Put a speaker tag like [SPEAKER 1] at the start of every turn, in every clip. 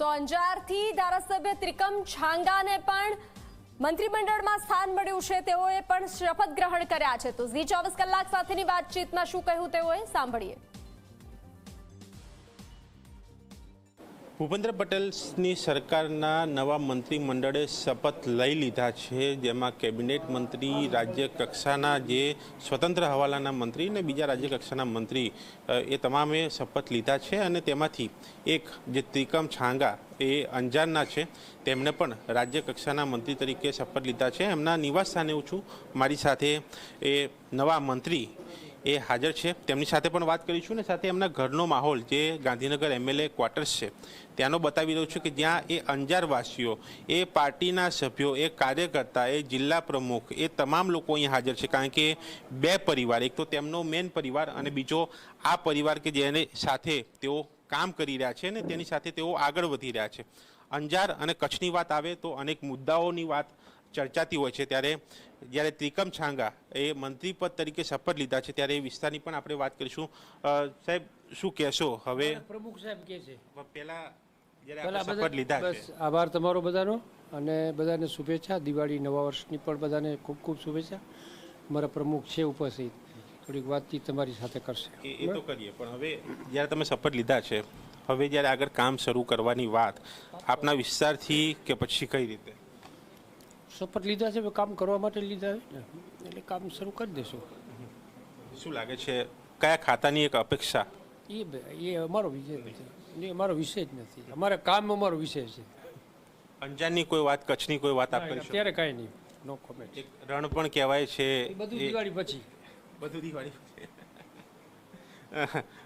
[SPEAKER 1] તો અંજારથી ધારાસભ્ય ત્રિકમ છાંગાને પણ મંત્રીમંડળમાં સ્થાન મળ્યું છે। તેઓએ પણ શપથ ગ્રહણ કર્યા છે। તો ઝી 24 કલાક સાથેની વાતચીતમાં શું કહ્યું તેઓએ સાંભળીએ।
[SPEAKER 2] ભૂપેન્દ્ર પટેલની સરકારના નવા મંત્રીમંડળે શપથ લઈ લીધા છે, જેમાં કેબિનેટ મંત્રી, રાજ્ય કક્ષાના જે સ્વતંત્ર હવાલાના મંત્રી અને બીજા રાજ્ય કક્ષાના મંત્રી એ તમામે શપથ લીધા છે। અને તેમાંથી એક જે ત્રિકમ છાંગા એ અંજારના છે, તેમણે પણ રાજ્ય કક્ષાના મંત્રી તરીકે શપથ લીધા છે। એમના નિવાસ સ્થાને હું છું, મારી સાથે એ નવા મંત્રી એ હાજર છે, તેમની સાથે પણ વાત કરીશું ને સાથે એમના ઘરનો માહોલ જે ગાંધીનગર MLA ક્વાર્ટર્સ છે ત્યાંનો બતાવી રહ્યો છું કે જ્યાં એ અંજારવાસીઓ, એ પાર્ટીના સભ્યો, એ કાર્યકર્તા, એ જિલ્લા પ્રમુખ, એ તમામ લોકો અહીંયા હાજર છે। કારણ કે બે પરિવાર, એક તો તેમનો મેન પરિવાર અને બીજો આ પરિવાર કે જેને સાથે તેઓ કામ કરી રહ્યા છે ને તેની સાથે તેઓ આગળ વધી રહ્યા છે। અંજાર અને કચ્છની વાત આવે તો અનેક મુદ્દાઓની વાત ચર્ચાતી હોય છે, ત્યારે જ્યારે ત્રિકમ છાંગા એ મંત્રી પદ તરીકે શપથ લીધા છે ત્યારે એ વિસ્તારની પણ આપણે વાત કરીશું। સાહેબ, શું કહેશો? હવે
[SPEAKER 3] પ્રમુખ સાહેબ કહે છે
[SPEAKER 2] પહેલા શપથ લીધા છે,
[SPEAKER 3] આભાર તમારો બધાનો અને બધાને શુભેચ્છા। દિવાળી, નવા વર્ષની પણ બધાને ખૂબ ખૂબ શુભેચ્છા। મારા પ્રમુખ છે ઉપસ્થિત, થોડીક વાતચીત તમારી સાથે કરશે
[SPEAKER 2] એ તો કરીએ, પણ હવે જ્યારે તમે શપથ લીધા છે, હવે જ્યારે આગળ કામ શરૂ કરવાની વાત આપના વિસ્તારથી કે પછી કઈ રીતે?
[SPEAKER 3] શપથ લીધા છે, કામ કરવા માટે લીધા છે એટલે કામ શરૂ કરી દેશું।
[SPEAKER 2] શું લાગે છે, કયા ખાતાની એક અપેક્ષા?
[SPEAKER 3] એ અમારો વિષય નથી, એ અમારો વિષય જ નથી, અમારે કામ અમારો વિષય છે।
[SPEAKER 2] અંજારની કોઈ વાત, કચ્છની કોઈ વાત આપ કરી શકો?
[SPEAKER 3] અત્યારે કાંઈ નહીં, નો કોમેન્ટ।
[SPEAKER 2] એક રણ પણ કહેવાય છે,
[SPEAKER 3] બધું દિવાળી પછી,
[SPEAKER 2] બધું દિવાળી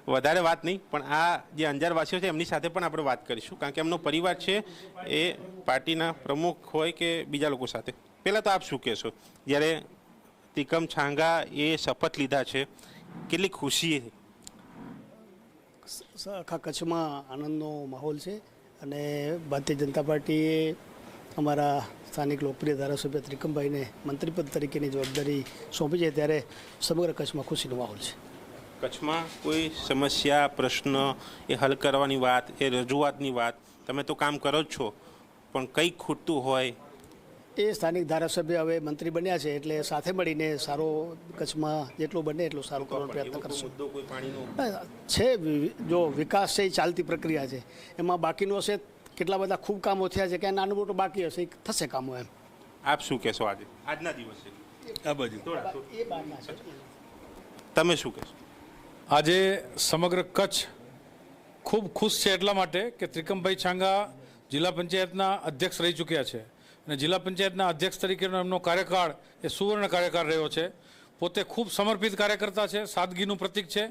[SPEAKER 2] વધારે વાત નહીં, પણ આ જે અંજારવાસીઓ છે એમની સાથે પણ આપણે વાત કરીશું, કારણ કે એમનો પરિવાર છે એ પાર્ટીના પ્રમુખ હોય કે બીજા લોકો સાથે। પહેલાં તો આપ શું કહેશો, જ્યારે ત્રિકમ છાંગા એ શપથ લીધા છે, કેટલી ખુશી?
[SPEAKER 4] આખા કચ્છમાં આનંદનો માહોલ છે અને ભારતીય જનતા પાર્ટીએ અમારા સ્થાનિક લોકપ્રિય ધારાસભ્ય ત્રિકમભાઈને મંત્રીપદ તરીકેની જવાબદારી સોંપી છે, ત્યારે સમગ્ર કચ્છમાં ખુશીનો માહોલ છે।
[SPEAKER 2] કચ્છમાં કોઈ સમસ્યા, પ્રશ્ન એ હલ કરવાની વાત, એ રજૂઆતની વાત, તમે તો કામ કરો જ છો, પણ કંઈક ખૂટતું હોય
[SPEAKER 4] એ સ્થાનિક ધારાસભ્ય હવે મંત્રી બન્યા છે એટલે સાથે મળીને સારો કચ્છમાં જેટલું બને એટલું સારું કરવાનો પ્રયત્ન કરશું। છે જો વિકાસ છે એ ચાલતી પ્રક્રિયા છે, એમાં બાકીનું હશે, કેટલા બધા ખૂબ કામો થયા છે કે નાનું મોટું બાકી હશે, એ થશે કામો એમ।
[SPEAKER 2] આપ શું કહેશો આજે, આજના દિવસે આ બાજુ તમે શું કહેશો?
[SPEAKER 5] આજે સમગ્ર કચ્છ ખૂબ ખુશ છે એટલા માટે કે ત્રિકમભાઈ છાંગા જિલ્લા પંચાયતના અધ્યક્ષ રહી ચૂક્યા છે અને જિલ્લા પંચાયતના અધ્યક્ષ તરીકેનો એમનો કાર્યકાળ એ સુવર્ણ કાર્યકાળ રહ્યો છે। પોતે ખૂબ સમર્પિત કાર્યકર્તા છે, સાદગીનું પ્રતીક છે।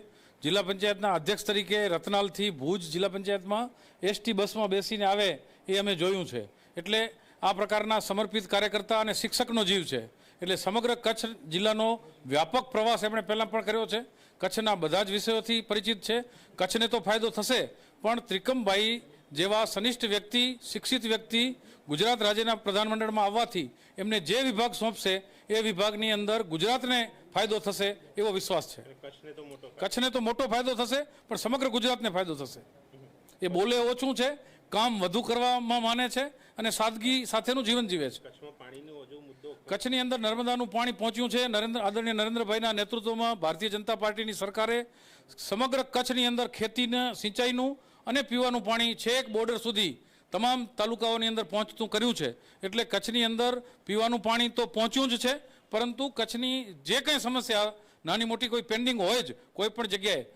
[SPEAKER 5] જિલ્લા પંચાયતના અધ્યક્ષ તરીકે રતનાલથી ભુજ જિલ્લા પંચાયતમાં ST બસમાં બેસીને આવે એ અમે જોયું છે। એટલે આ પ્રકારના સમર્પિત કાર્યકર્તા અને શિક્ષકનો જીવ છે, એટલે સમગ્ર કચ્છ જિલ્લાનો વ્યાપક પ્રવાસ એમણે પહેલાં પણ કર્યો છે। કચ્છના બધા જ વિષયોથી પરિચિત છે। કચ્છને તો ફાયદો થશે, પણ ત્રિકમભાઈ જેવા સનિષ્ઠ વ્યક્તિ, શિક્ષિત વ્યક્તિ ગુજરાત રાજ્યના પ્રધાનમંડળમાં આવવાથી એમને જે વિભાગ સોંપશે એ વિભાગની અંદર ગુજરાતને ફાયદો થશે એવો વિશ્વાસ છે। કચ્છને તો મોટો ફાયદો થશે, પણ સમગ્ર ગુજરાતને ફાયદો થશે। એ બોલે ઓછું છે, કામ વધુ કરવામાં માને છે અને સાદગી સાથેનું જીવન જીવે છે। કચ્છની અંદર નર્મદાનું પાણી પહોંચ્યું છે। આદરણીય નરેન્દ્રભાઈના નેતૃત્વમાં ભારતીય જનતા પાર્ટીની સરકારે સમગ્ર કચ્છની અંદર ખેતીને, સિંચાઈનું અને પીવાનું પાણી છેક બોર્ડર સુધી તમામ તાલુકાઓની અંદર પહોંચતું કર્યું છે। એટલે કચ્છની અંદર પીવાનું પાણી તો પહોંચ્યું જ છે, પરંતુ કચ્છની જે કંઈ સમસ્યા નાની મોટી કોઈ પેન્ડિંગ હોય જ કોઈ પણ જગ્યાએ,